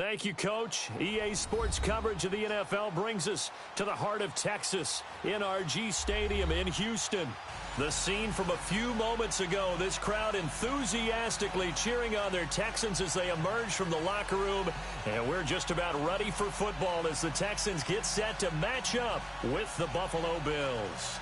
Thank you, Coach. EA Sports coverage of the NFL brings us to the heart of Texas, NRG Stadium in Houston. The scene from a few moments ago, this crowd enthusiastically cheering on their Texans as they emerge from the locker room. And we're just about ready for football as the Texans get set to match up with the Buffalo Bills.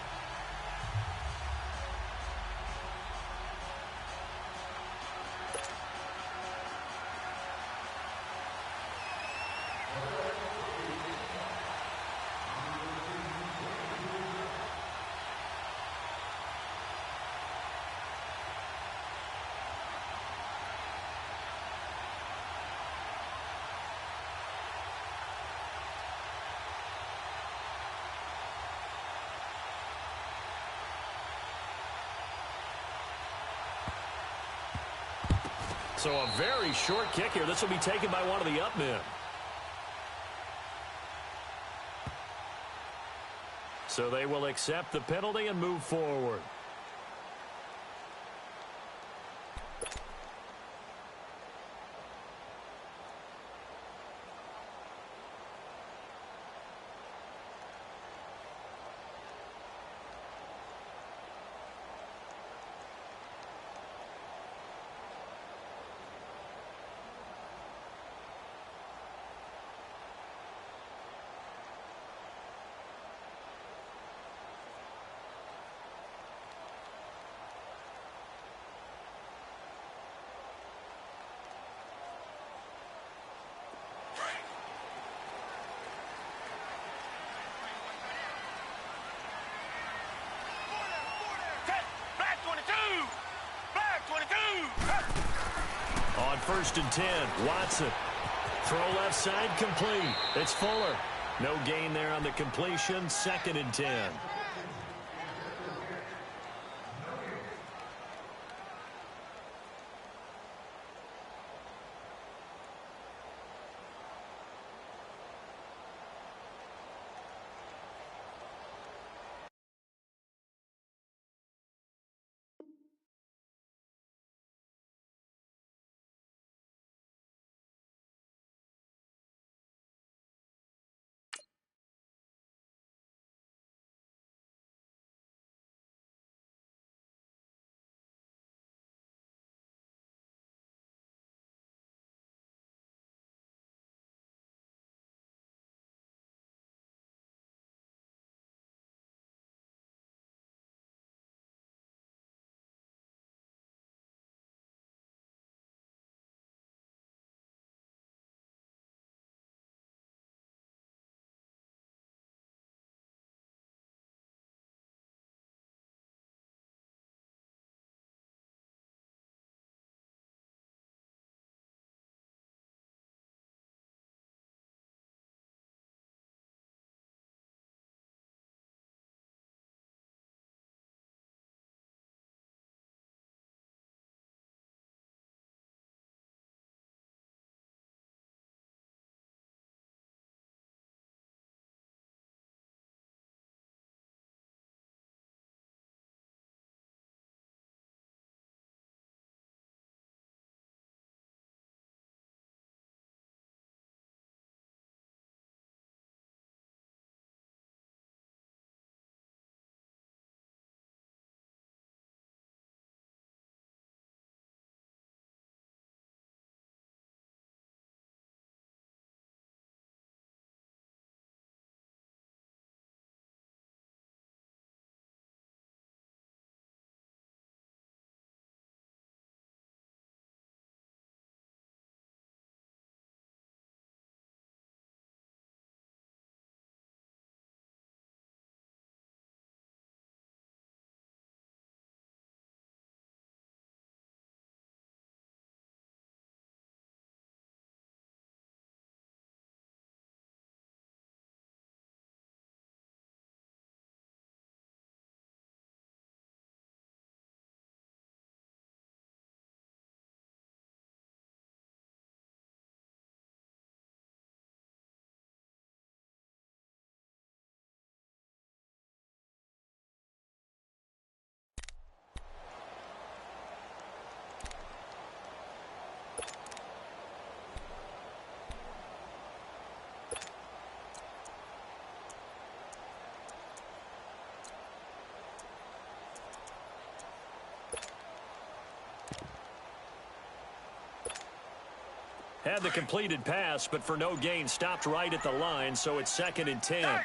So a very short kick here. This will be taken by one of the up men. So they will accept the penalty and move forward. On 1st and 10, Watson. Throw left side, complete. It's Fuller. No gain there on the completion. 2nd and 10. Had the completed pass, but for no gain, stopped right at the line, so it's 2nd and 10.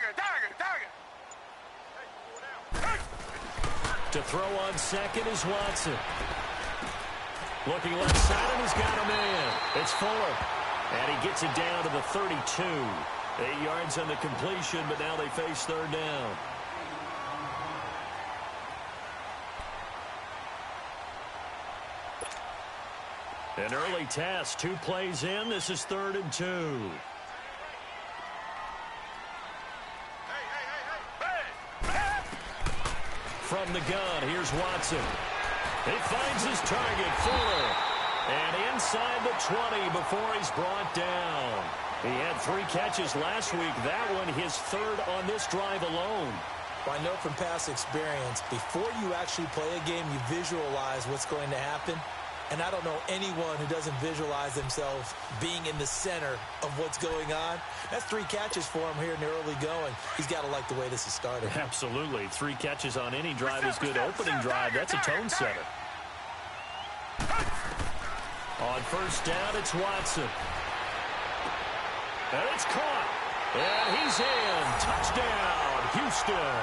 To throw on second is Watson. Looking left side, and he's got a man. It's Fuller. And he gets it down to the 32. 8 yards on the completion, but now they face 3rd down. An early task, 2 plays in. This is 3rd and 2. From the gun, here's Watson. He finds his target, Fuller. And inside the 20 before he's brought down. He had 3 catches last week. That one his 3rd on this drive alone. Well, I know from past experience, before you actually play a game, you visualize what's going to happen. And I don't know anyone who doesn't visualize themselves being in the center of what's going on. That's 3 catches for him here in the early going. He's got to like the way this has started. Absolutely. 3 catches on any drive is good. Opening drive, that's a tone setter. On 1st down, it's Watson. And it's caught. And he's in. Touchdown, Houston.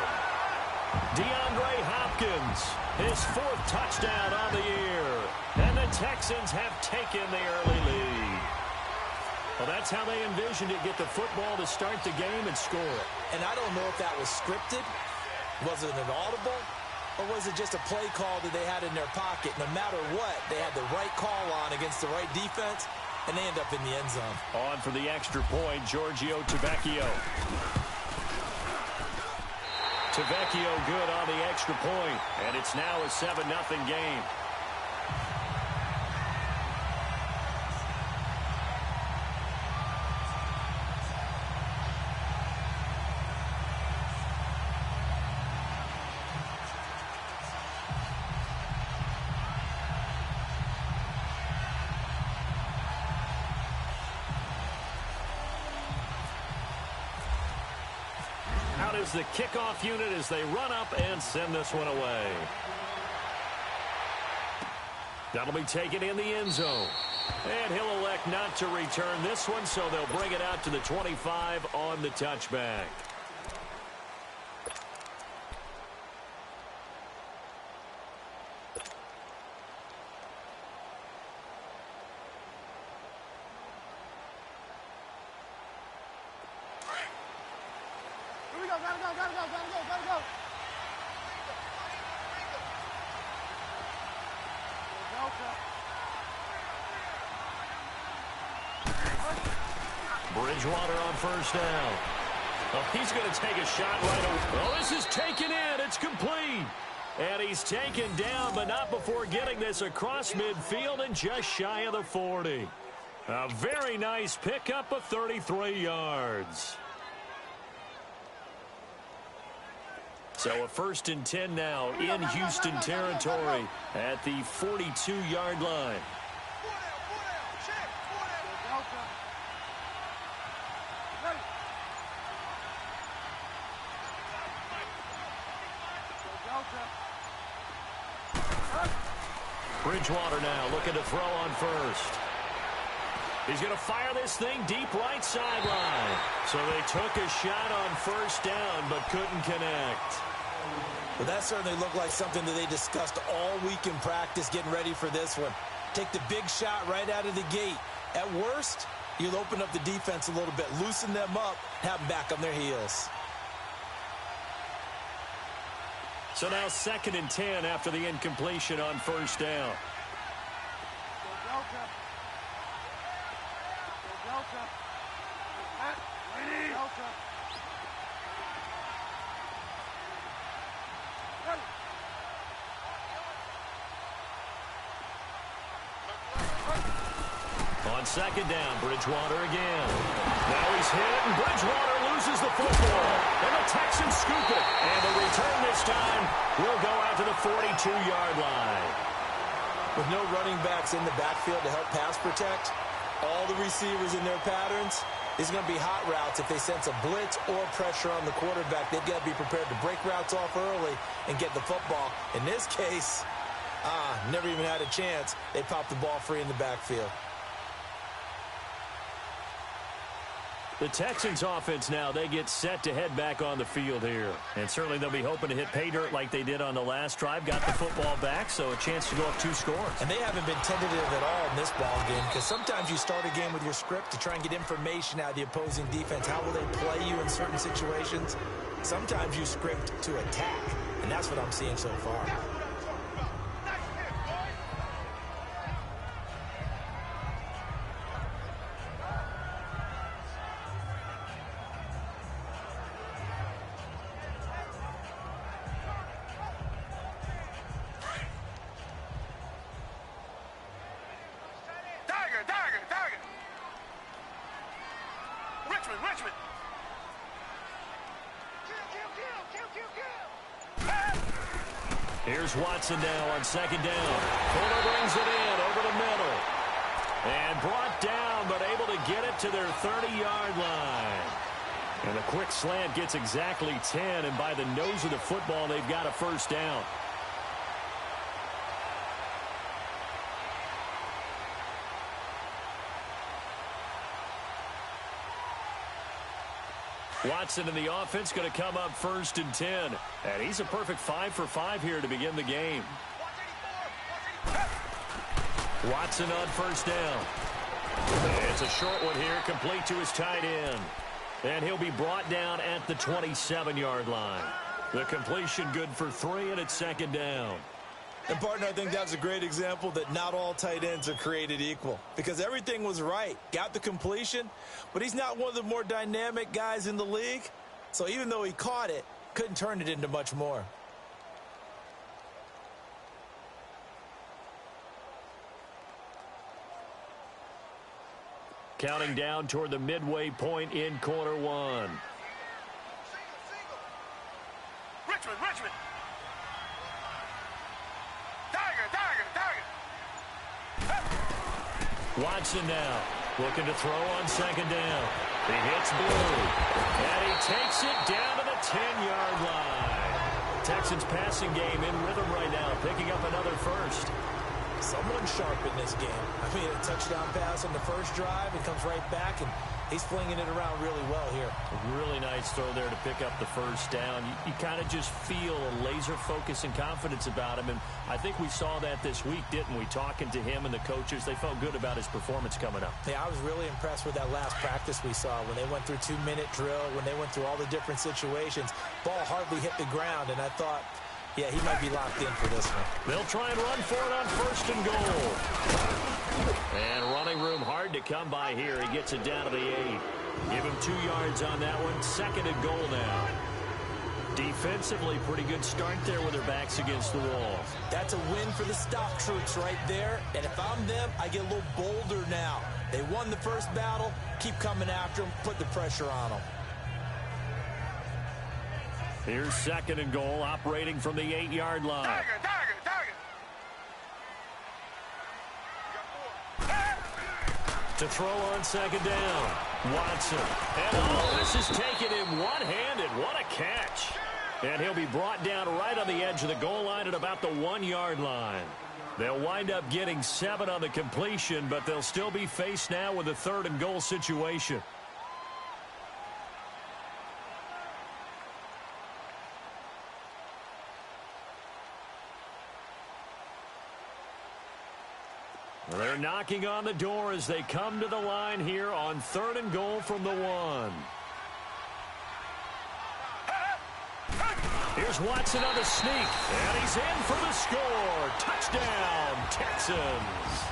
DeAndre Hopkins, his 4th touchdown on the year. And the Texans have taken the early lead. Well, that's how they envisioned it, get the football to start the game and score. And I don't know if that was scripted. Was it an audible? Or was it just a play call that they had in their pocket? No matter what, they had the right call on against the right defense, and they end up in the end zone. On for the extra point, Giorgio Tavecchio. Tavecchio good on the extra point, and it's now a 7-0 game. Is the kickoff unit as they run up and send this one away. That'll be taken in the end zone. And he'll elect not to return this one, so they'll bring it out to the 25 on the touchback. Bridgewater on 1st down. Oh, he's going to take a shot right away. Oh, this is taken in. It's complete. And he's taken down, but not before getting this across midfield and just shy of the 40. A very nice pickup of 33 yards. So a 1st and 10 now in Houston territory at the 42-yard line. Bridgewater now looking to throw on 1st. He's going to fire this thing deep right sideline. So they took a shot on 1st down but couldn't connect. Well, that certainly looked like something that they discussed all week in practice getting ready for this one. Take the big shot right out of the gate. At worst, you'll open up the defense a little bit, loosen them up, have them back on their heels. So now 2nd and 10 after the incompletion on 1st down. On 2nd down, Bridgewater again. Now he's hit, and Bridgewater loses the football. And the Texans scoop it. And the return this time will go out to the 42-yard line. With no running backs in the backfield to help pass protect, all the receivers in their patterns, it's going to be hot routes. If they sense a blitz or pressure on the quarterback, they've got to be prepared to break routes off early and get the football. In this case, never even had a chance. They popped the ball free in the backfield. The Texans offense now, they get set to head back on the field here. And certainly they'll be hoping to hit pay dirt like they did on the last drive. Got the football back, so a chance to go up 2 scores. And they haven't been tentative at all in this ball game, because sometimes you start a game with your script to try and get information out of the opposing defense. How will they play you in certain situations? Sometimes you script to attack, and that's what I'm seeing so far. Here's Watson now on second down. Fuller brings it in over the middle. And brought down, but able to get it to their 30-yard line. And a quick slant gets exactly 10, and by the nose of the football, they've got a first down. Watson in the offense going to come up 1st and 10. And he's a perfect 5 for 5 here to begin the game. Watson on first down. It's a short one here, complete to his tight end. And he'll be brought down at the 27-yard line. The completion good for 3, and it's second down. And, partner, I think that's a great example that not all tight ends are created equal, because everything was right. Got the completion, but he's not one of the more dynamic guys in the league. So even though he caught it, couldn't turn it into much more. Counting down toward the midway point in quarter 1. Richmond. Watson now looking to throw on second down. He hits Blue, and he takes it down to the 10-yard line. Texans passing game in rhythm right now, picking up another first. Someone sharp in this game. I mean, a touchdown pass on the first drive. It comes right back, and he's flinging it around really well here. A really nice throw there to pick up the first down. You kind of just feel a laser focus and confidence about him, and I think we saw that this week, didn't we? Talking to him and the coaches, they felt good about his performance coming up. Yeah, I was really impressed with that last practice we saw when they went through 2-minute drill, when they went through all the different situations. Ball hardly hit the ground, and I thought, yeah, he might be locked in for this one. They'll try and run for it on 1st and goal. And running room hard to come by here. He gets it down to the 8. Give him 2 yards on that one. 2nd and goal now. Defensively, pretty good start there with their backs against the wall. That's a win for the stop troops right there. And if I'm them, I get a little bolder now. They won the first battle. Keep coming after them. Put the pressure on them. Here's 2nd and goal, operating from the 8-yard line. To throw on second down, Watson. And this is taken in one-handed. What a catch. And he'll be brought down right on the edge of the goal line at about the 1-yard line. They'll wind up getting 7 on the completion, but they'll still be faced now with a 3rd and goal situation. They're knocking on the door as they come to the line here on 3rd and goal from the 1. Here's Watson on the sneak, and he's in for the score. Touchdown, Texans.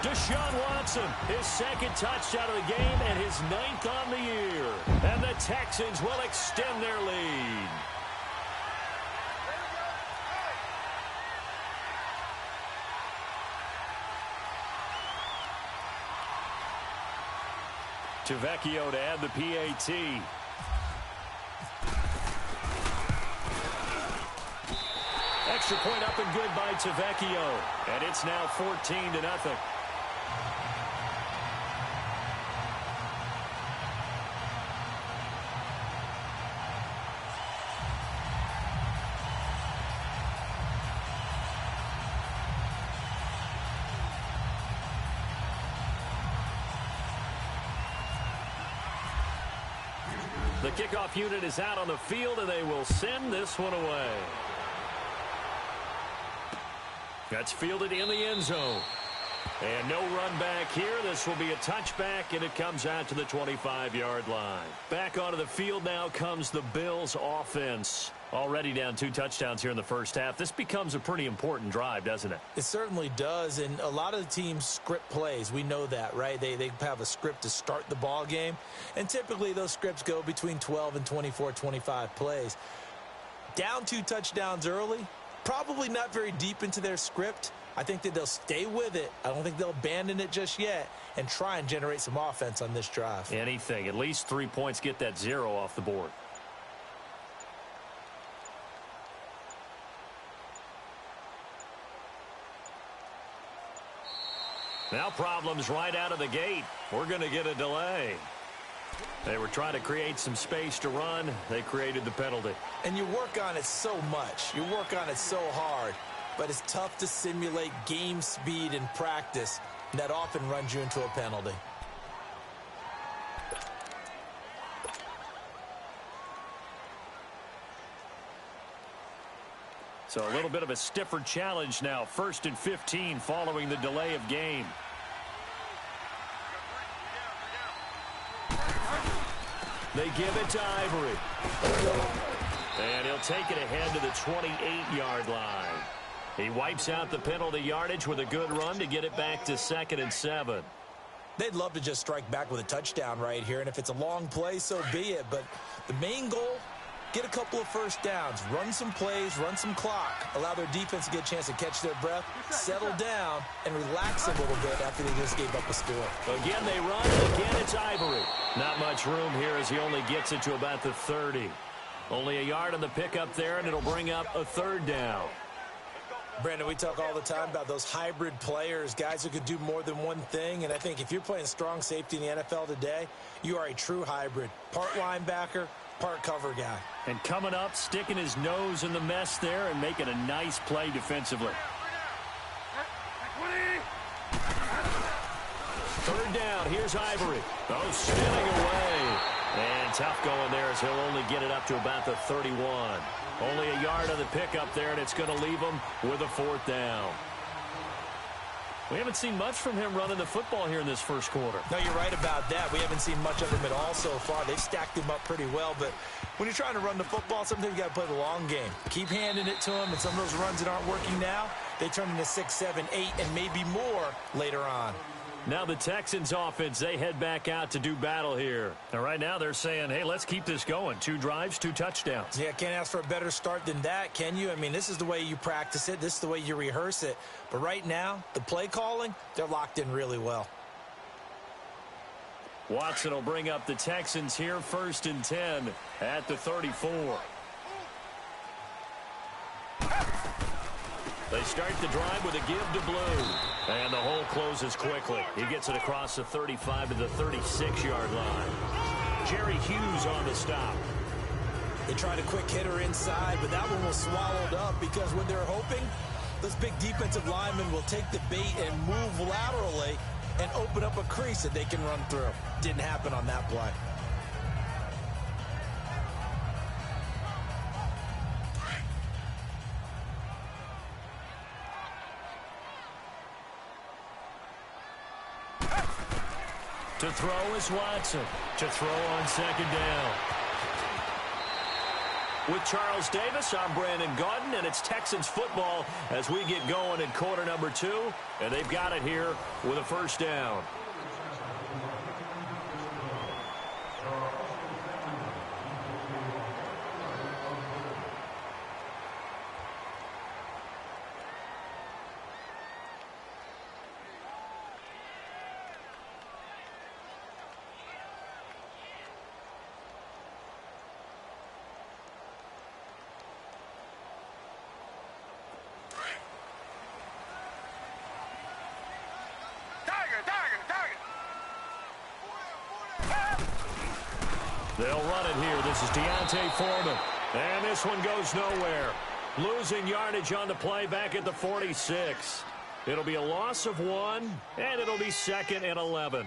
Deshaun Watson, his 2nd touchdown of the game and his 9th on the year. And the Texans will extend their lead. Tavecchio to add the PAT. Extra point up and good by Tavecchio. And it's now 14-0. The kickoff unit is out on the field, and they will send this one away. That's fielded in the end zone. And no run back here. This will be a touchback, and it comes out to the 25-yard line. Back onto the field now comes the Bills offense. Already down 2 touchdowns here in the first half. This becomes a pretty important drive, doesn't it? It certainly does, and a lot of the teams script plays. We know that, right? They have a script to start the ball game, and typically those scripts go between 12 and 24, 25 plays. Down 2 touchdowns early, probably not very deep into their script. I think that they'll stay with it. I don't think they'll abandon it just yet and try and generate some offense on this drive. Anything. At least 3 points, get that 0 off the board. Now problems right out of the gate. We're going to get a delay. They were trying to create some space to run. They created the penalty. And you work on it so much. You work on it so hard. But it's tough to simulate game speed in practice. And that often runs you into a penalty. So a little bit of a stiffer challenge now. 1st and 15 following the delay of game. They give it to Ivory. And he'll take it ahead to the 28-yard line. He wipes out the penalty yardage with a good run to get it back to 2nd and 7. They'd love to just strike back with a touchdown right here. And if it's a long play, so be it. But the main goal, get a couple of first downs, run some plays, run some clock, allow their defense to get a chance to catch their breath, settle down, and relax a little bit after they just gave up a score. Again, they run, and again, it's Ivory. Not much room here as he only gets it to about the 30. Only a yard on the pickup there, and it'll bring up a 3rd down. Brandon, we talk all the time about those hybrid players, guys who could do more than one thing. And I think if you're playing strong safety in the NFL today, you are a true hybrid. Part linebacker, part cover guy. And coming up, sticking his nose in the mess there and making a nice play defensively. 3rd down, here's Ivory. Oh, spinning away. And tough going there as he'll only get it up to about the 31. Only a yard on the pickup there, and it's going to leave him with a 4th down. We haven't seen much from him running the football here in this first quarter. No, you're right about that. We haven't seen much of him at all so far. They've stacked him up pretty well, but when you're trying to run the football, sometimes you got to play the long game. Keep handing it to him, and some of those runs that aren't working now, they turn into 6, 7, 8, and maybe more later on. Now the Texans offense, they head back out to do battle here. And right now they're saying, hey, let's keep this going. 2 drives, 2 touchdowns. Yeah, can't ask for a better start than that, can you? I mean, this is the way you practice it. This is the way you rehearse it. But right now, the play calling, they're locked in really well. Watson will bring up the Texans here, 1st and 10 at the 34. They start the drive with a give to Blue. And the hole closes quickly. He gets it across the 35 to the 36-yard line. Jerry Hughes on the stop. They tried a quick hitter inside, but that one was swallowed up because when they're hoping, those big defensive linemen will take the bait and move laterally and open up a crease that they can run through. Didn't happen on that play. To throw is Watson. To throw on 2nd down. With Charles Davis, I'm Brandon Gaudin, and it's Texans football as we get going in quarter number 2. And they've got it here with a 1st down. They'll run it here. This is Deontay Foreman. And this one goes nowhere. Losing yardage on the play back at the 46. It'll be a loss of 1, and it'll be 2nd and 11.